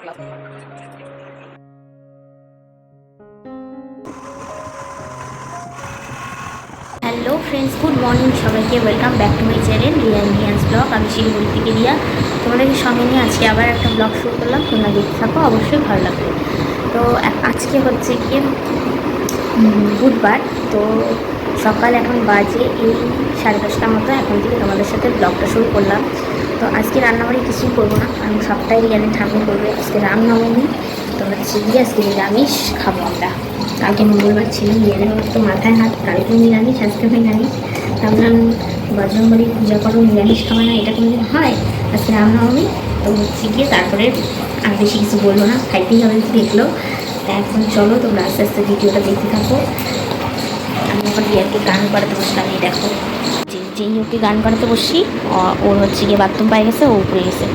Hello friends, good morning সবাইকে। Welcome back to my channel Riyan's blog. আমি শিলিগুড়ি থেকে রিয়া, তোমাদেরকে সঙ্গে নিয়ে আজকে আবার একটা ব্লগ শুরু করলাম। তোমরা দেখতে থাকো, অবশ্যই ভালো লাগবে। তো আজকে হচ্ছে কি বুধবার, তো সকাল এখন বাজে এই 10:30টার মতো। এখন থেকে তোমাদের সাথে ব্লগটা শুরু করলাম। তো আজকে রান্নাবাড়ি কিছুই করবো না, কারণ সবটাই রিয়ানের ঠাকুর করবে। আজকে রামনবমী, তো হচ্ছে গিয়ে আজকে নিরামিষ খাবো আমরা। কালকে মঙ্গলবার ছিল, রিয়ানের তো মাথায় হাত, কালকে নিরামিষ, আজকে নিরামিষ। ভাবলাম বজরংবলী পূজা করো, নিরামিষ খাওয়া না, এটা কোনোদিন হয়? আজকে রামনবমী, তো হচ্ছে গিয়ে তারপরে আর বেশি কিছু বলবো না, খাইতেই হবে দেখলো। তা এখন চলো তোমরা আস্তে আস্তে ভিডিওটা দেখতে থাকো। আমি এখন রিয়াকে গান করাতে বসলাম। এই দেখো, যেই ওকে গান করাতে বসি, ওর হচ্ছে গিয়ে বাথরুম পায়ে গেছে, ও উপরে গেছে।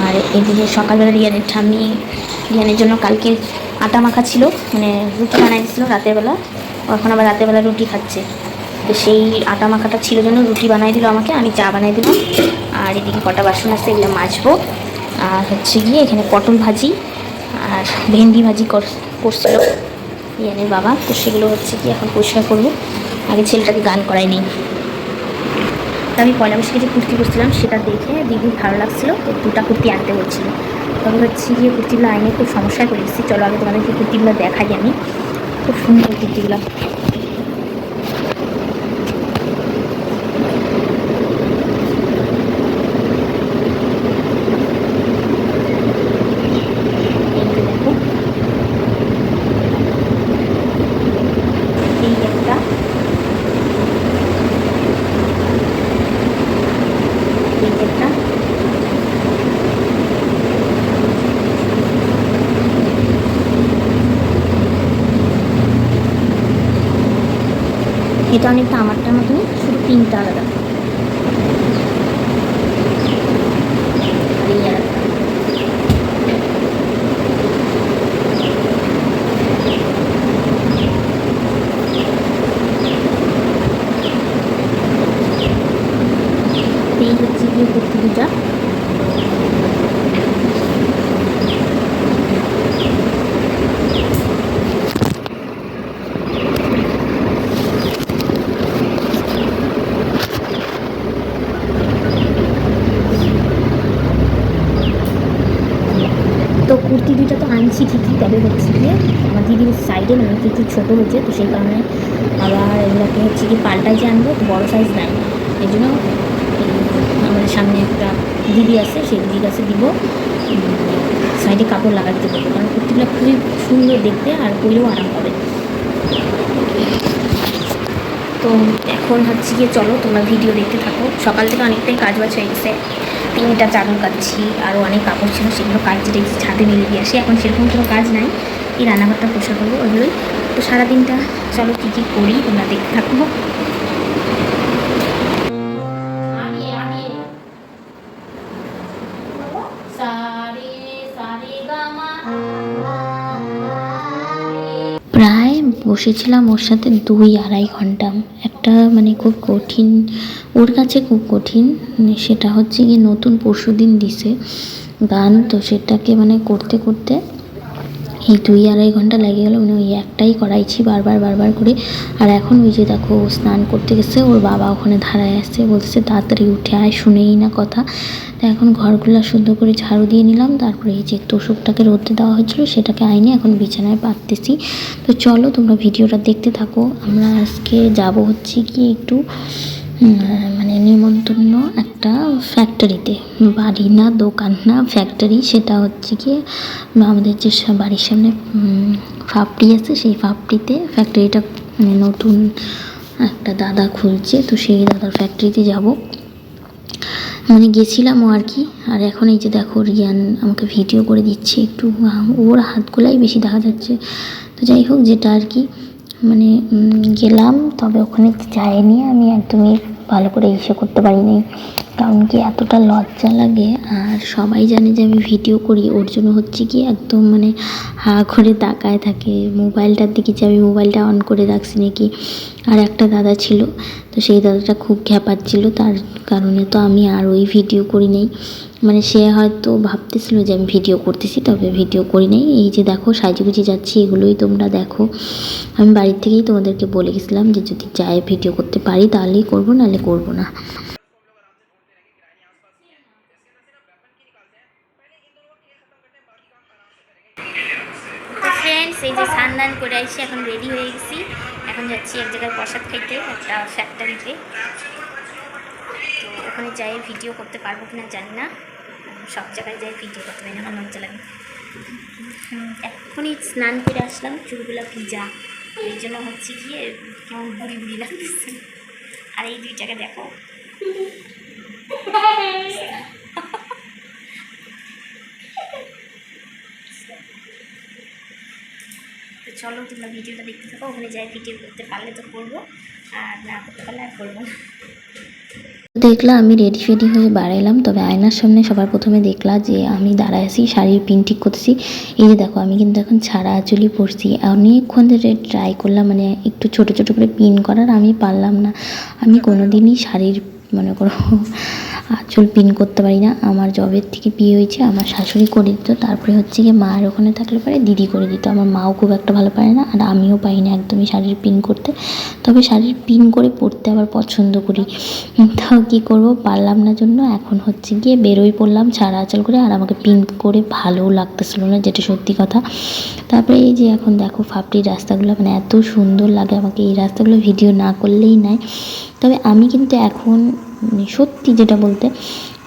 আর এদিকে সকালবেলা রিয়ানের জন্য কালকে আটা মাখা ছিল, মানে রুটি বানাই দিয়েছিল রাতের বেলা। এখন আবার রাতের বেলা রুটি খাচ্ছে, তো সেই আটা মাখাটা ছিল জন্য রুটি বানাই দিল আমাকে, আমি চা বানাই দিলাম। আর এদিকে কটা বাসন আছে, এগুলো মাজবো। আর হচ্ছে গিয়ে এখানে পটল ভাজি আর ভেন্ডি ভাজি করছিল রিয়ানের বাবা, তো সেগুলো হচ্ছে কি এখন পরিষ্কার করবো। আগে ছেলেটাকে গান করাই নেই। তো আমি পয়লা বৈশাখে যে কুর্তি করছিলাম, সেটা দেখে দিদির ভালো লাগছিলো, তো দুটা কুর্তি আনতে বলছিল। তবে হচ্ছে গিয়ে কুর্তিগুলো আইনে খুব সমস্যায় করে দিচ্ছি। চলো আগে তোমাদেরকে কুর্তিগুলো দেখাই। আমি খুব সুন্দর কুর্তিগুলো। এই একটা, এই একটা, এটা অনেকটা আমারটার মতনই, শুধু পিনটা আলাদা। আর এই আর একটা, এই হচ্ছে গিয়ে কুর্তি দুটা। তো কুর্তি দুইটা তো আনছি ঠিকই, তবে হচ্ছে গিয়ে আমার দিদির সাইডে মানে একটু ছোটো হয়েছে, তো সেই কারণে আবার এগুলোকে হচ্ছে গিয়ে পাল্টাই যে আনবো, তো বড়ো সাইজ নাই। এই জন্য আমাদের সামনে একটা দিদি আছে, সেই দিদির কাছে দিব, সাইডে কাপড় লাগাতে দেবো, কারণ কুর্তিগুলো খুবই সুন্দর দেখতে আর পরেও আরাম হবে। তো এখন হচ্ছে গিয়ে চলো তোমরা ভিডিও দেখতে থাকো। সকাল থেকে অনেকটাই কাজ বাজ হয়ে গেছে, 3টা চাদর কাচ্ছি, আরও অনেক কাপড় ছিল, সেগুলো কাজে রেখেছি, ছাদে মেলে দিয়ে আসি। এখন সেরকম কোনো কাজ নাই, এই রান্নাঘরটা পরিষ্কার করবো, ওগুলোই। তো সারাদিনটা চলো কী কী করি তোমরা দেখতে থাকবো। প্রায় বসেছিলাম ওর সাথে 2-2.5 ঘন্টা। একটা মানে খুব কঠিন, ওর কাছে খুব কঠিন, সেটা হচ্ছে গিয়ে নতুন পরশুদিন দিছে গান, তো সেটাকে মানে করতে করতে এই 2-2.5 ঘন্টা লেগে গেলো। মানে ওই একটাই করাইছি বারবার করে। আর এখন ওই যে দেখো, স্নান করতে গেছে, ওর বাবা ওখানে ধারায় আসছে, বলছে তাড়াতাড়ি উঠে আয়, শুনেই না কথা। তো এখন ঘরগুলো শুদ্ধ করে ঝাড়ু দিয়ে নিলাম, তারপরে এই যে তোষকটাকে রোদে দেওয়া হয়েছিল সেটাকে আইনে এখন বিছানায় পাততেছি। তো চলো তোমরা ভিডিওটা দেখতে থাকো। আমরা আজকে যাব হচ্ছে কি একটু মানে নিমন্ত্রণ একটা ফ্যাক্টরিতে, বাড়ি না, দোকান না, ফ্যাক্টরি। সেটা হচ্ছে গিয়ে আমাদের যে বাড়ির সামনে ফাপড়ি আছে, সেই ফাপড়িতে ফ্যাক্টরিটা মানে নতুন একটা দাদা খুলছে, তো সেই দাদার ফ্যাক্টরিতে যাব। মানে গেছিলামও আর কি। আর এখন এই যে দেখো, রিয়ান আমাকে ভিডিও করে দিচ্ছে একটু, ওর হাতগুলাই বেশি দেখা যাচ্ছে। তো যাই হোক, যেটা আর কি, মানে গেলাম, তবে ওখানে যাইনি আমি, একদমই ভালো করে ইসে করতে পারিনি, কারণ কি এতটা লজ্জা লাগে। আর সবাই জানে যে আমি ভিডিও করি, ওর জন্য হচ্ছে কি একদম মানে হা করে তাকায় থাকে মোবাইলটার দিকে, যে আমি মোবাইলটা অন করে রাখছি নাকি। আর একটা দাদা ছিল, তো সেই দাদাটা খুব খ্যাপাচ্ছিল, তার কারণে তো আমি আর ওই ভিডিও করি নেই। মানে সে হয়তো ভাবতেছিল যে আমি ভিডিও করতেছি, তবে ভিডিও করি নাই। এই যে দেখো সাজুগুজি যাচ্ছি, এগুলোই তোমরা দেখো। আমি বাড়ির থেকেই তোমাদেরকে বলে গেছিলাম যে যদি যাই ভিডিও করতে পারি তাহলেই করবো, নাহলে করবো না। তো ফ্রেন্ডস, এই যে স্নান করে আসছি, এখন রেডি হয়ে গেছি। এখন যাচ্ছি এক জায়গায় প্রসাদ খাইতে, একটা ফ্যাক্টরিতে। তো ওখানে যাই ভিডিও করতে পারবো কিনা জানি না, সব জায়গায় যাই ভিডিও করতে পারি না, আমার মজা লাগে। এখনই স্নান করে আসলাম, চুলগুলো ভিজা, এই জন্য হচ্ছে গিয়ে কেমন বুড়ি বুড়ি লাগতেছে। আর এই দুইটাকে দেখো, তো চলো তোমরা ভিডিওটা দেখতে থাকো। ওখানে যাই ভিডিও করতে পারলে তো করবো, আর না করতে পারলে আর করবো না। দেখলাম আমি রেডি ফেডি হয়ে বাড়াইলাম, তবে আয়নার সামনে সবার প্রথমে দেখলা যে আমি দাঁড়ায় আছি, শাড়ির পিন ঠিক করতেছি। এই যে দেখো আমি কিন্তু এখন ছাড়া আঁচলই পরছি। অনেকক্ষণ ধরে ট্রাই করলাম, মানে একটু ছোট ছোট করে পিন করার, আমি পারলাম না। আমি কোনোদিনই শাড়ির মনে করো আঁচল পিন করতে পারি না। আমার জবের থেকে বিয়ে হয়েছে, আমার শাশুড়ি করে দিত, তারপরে হচ্ছে গিয়ে মার ওখানে থাকলে পরে দিদি করে দিত। আমার মাও খুব একটা ভালো পারে না, আর আমিও পাই না একদমই শাড়ির পিন করতে। তবে শাড়ির পিন করে পরতে আবার পছন্দ করি, তাও কী করবো, পারলাম না জন্য এখন হচ্ছে গিয়ে বেরোই পড়লাম ছাড়া আঁচল করে। আর আমাকে পিন করে ভালোও লাগতেছিল না, যেটা সত্যি কথা। তারপরে এই যে এখন দেখো ফাপড়ির রাস্তাগুলো, মানে এত সুন্দর লাগে আমাকে। এই রাস্তাগুলো ভিডিও না করলেই নাই। তবে আমি কিন্তু এখন সত্যি যেটা বলতে,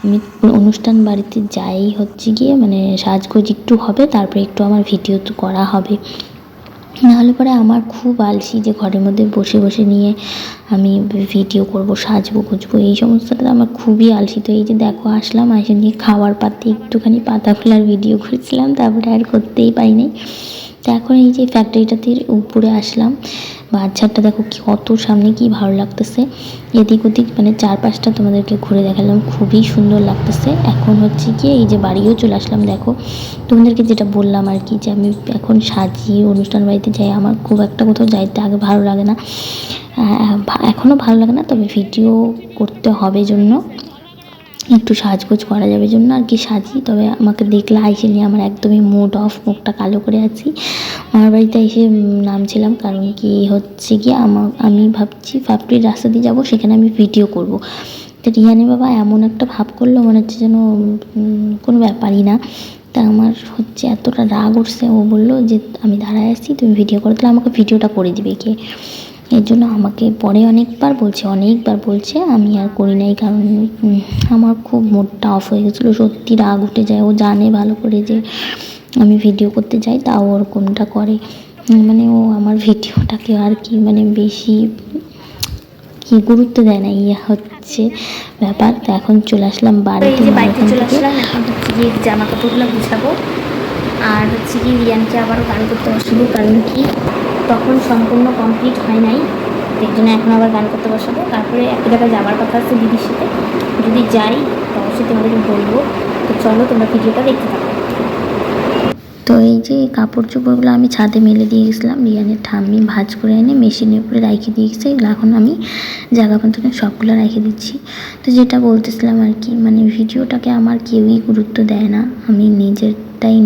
আমি অনুষ্ঠান বাড়িতে যাই হচ্ছে গিয়ে মানে সাজগোজ একটু হবে, তারপরে একটু আমার ভিডিও তো করা হবে। নাহলে পরে আমার খুব আলসি যে ঘরের মধ্যে বসে বসে নিয়ে আমি ভিডিও করব, সাজবো গুজবো, এই সমস্তটা আমার খুবই আলসি। তো এই যে দেখো আসলাম, এসে নিয়ে খাওয়ার পাতে একটুখানি পাতা ফেলার ভিডিও করেছিলাম, তারপরে আর করতেই পারিনি। তো এখন এই যে ফ্যাক্টরিটাতে উপরে আসলাম, বাচ্চাটা দেখো কত সামনে, কি ভালো লাগতেছে। এদিক ওদিক মানে চারপাশটা তোমাদেরকে ঘুরে দেখালাম, খুবই সুন্দর লাগতেছে। এখন হচ্ছে গিয়ে এই যে বাড়িও চলে আসলাম। দেখো তোমাদেরকে যেটা বললাম আর কি, যে আমি এখন সাজিয়ে অনুষ্ঠান বাড়িতে যাই, আমার খুব একটা কোথাও যাইতে আগে ভালো লাগে না, এখনও ভালো লাগে না। তবে ভিডিও করতে হবে জন্য, একটু সাজগোজ করা যাবে জন্য আর কি সাজি। তবে আমাকে দেখলে আইসে নিয়ে আমার একদমই মুড অফ, মুখটা কালো করে আছি। আমার বাড়িতে এসে নামছিলাম, কারণ কি হচ্ছে গিয়ে আমি ভাবছি ফ্যাক্টরির রাস্তা দিয়ে যাবো, সেখানে আমি ভিডিও করব। তো রিহানি বাবা এমন একটা ভাব করলো, মনে হচ্ছে যেন কোনো ব্যাপারই না। তা আমার হচ্ছে এতটা রাগ উঠছে, ও বললো যে আমি দাঁড়ায় আসছি, তুমি ভিডিও করো, তাহলে আমাকে ভিডিওটা করে দিবে কে। এর জন্য আমাকে পরে অনেকবার বলছে, আমি আর করি নাই, কারণ আমার খুব মুডটা অফ হয়ে গেছিলো। সত্যি রাগ উঠে যায়, ও জানে ভালো করে যে আমি ভিডিও করতে যাই, তাও ওরকমটা করে। মানে ও আমার ভিডিওটাকে আর কি মানে বেশি কি গুরুত্ব দেয় না, ইয়ে হচ্ছে ব্যাপার। তো এখন চলে আসলাম বাড়িতে, চলে আসলাম। এখন হচ্ছে গিয়ে জামা কাপড়গুলো গুছাবো, আর হচ্ছে কি রিয়ানকে আবারও গান করতে বসাবো, কারণ কি তখন সম্পূর্ণ কমপ্লিট হয় নাই, এর জন্য এখন আবার গান করতে বসাবো। তারপরে একটা জায়গায় যাওয়ার কথা আছে দিদির সাথে, যদি যাই তো অবশ্যই তোমাদেরকে বলবো। তো চলো তোমরা ভিডিওটা দেখতে থাকো। তো এই যে কাপড় চোপড়গুলো আমি ছাদে মেলে দিয়ে গেছিলাম, রিয়ানের ঠাম্মি ভাঁজ করে এনে মেশিনের উপরে রেখে দিয়ে গেছে। এগুলো এখন আমি জায়গা মতন সবগুলো রেখে দিচ্ছি। তো যেটা বলতেছিলাম আর কি, মানে ভিডিওটাকে আমার কেউই গুরুত্ব দেয় না, আমি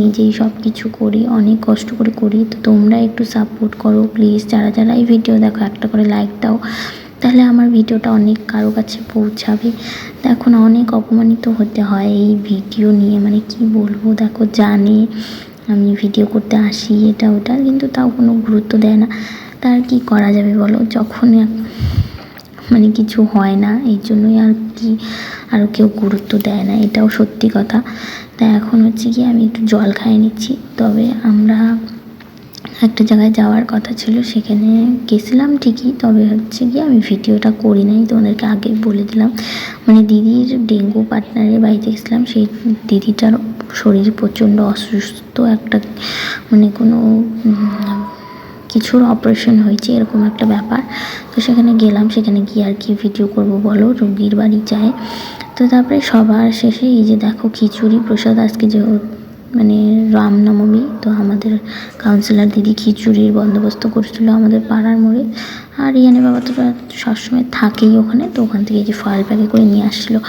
নিজেই সব কিছু করি, অনেক কষ্ট করে করি। তো তোমরা একটু সাপোর্ট করো প্লিজ, যারা যারা এই ভিডিও দেখো একটা করে লাইক দাও, তাহলে আমার ভিডিওটা অনেক কারো কাছে পৌঁছাবে। তো এখন অনেক অপমানিত হতে হয় এই ভিডিও নিয়ে, মানে কি বলবো, দেখো জানে আমি ভিডিও করতে আসি এটা ওটা, কিন্তু তাও কোনো গুরুত্ব দেয় না। তার কি করা যাবে বলো, যখন মানে কিছু হয় না, এই জন্যই আর কি আরও কেউ গুরুত্ব দেয় না, এটাও সত্যি কথা। তাই এখন হচ্ছে কি আমি একটু জল খাইয়ে নিচ্ছি। তবে আমরা একটা জায়গায় যাওয়ার কথা ছিল, সেখানে গেছিলাম ঠিকই, তবে হচ্ছে গিয়ে আমি ভিডিওটা করি নাই, তোমাদেরকে আগে বলে দিলাম। মানে দিদির ডেঙ্গু পার্টনারের বাড়িতে গেছিলাম, সেই দিদিটার শরীর প্রচণ্ড অসুস্থ, একটা মানে কোনো কিছুর অপারেশন হয়েছে এরকম একটা ব্যাপার। তো সেখানে গেলাম, সেখানে গিয়ে আর কি ভিডিও করব বলো, রোগীর বাড়ি যায়। তো তারপরে সবার শেষে এই যে দেখো খিচুড়ি প্রসাদ, আজকে যে মানে রামনবমী, তো আমাদের কাউন্সিলর দিদি খিচুড়ির বন্দোবস্ত করছিল আমাদের পাড়ার মোড়ে। আর রিয়ানের বাবা তো সবসময় থাকেই ওখানে, তো ওখান থেকে যে ফয়েল প্যাকে করে নিয়ে আসছিলো।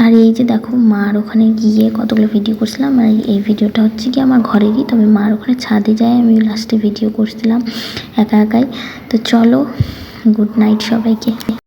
আর এই যে দেখো মার ওখানে গিয়ে কতগুলো ভিডিও করছিলাম, আর এই ভিডিওটা হচ্ছে কি আমার ঘরেরই, তবে মার ওখানে ছাদে যায় আমি লাস্টে ভিডিও করছিলাম একা একাই। তো চলো, গুড নাইট সবাইকে।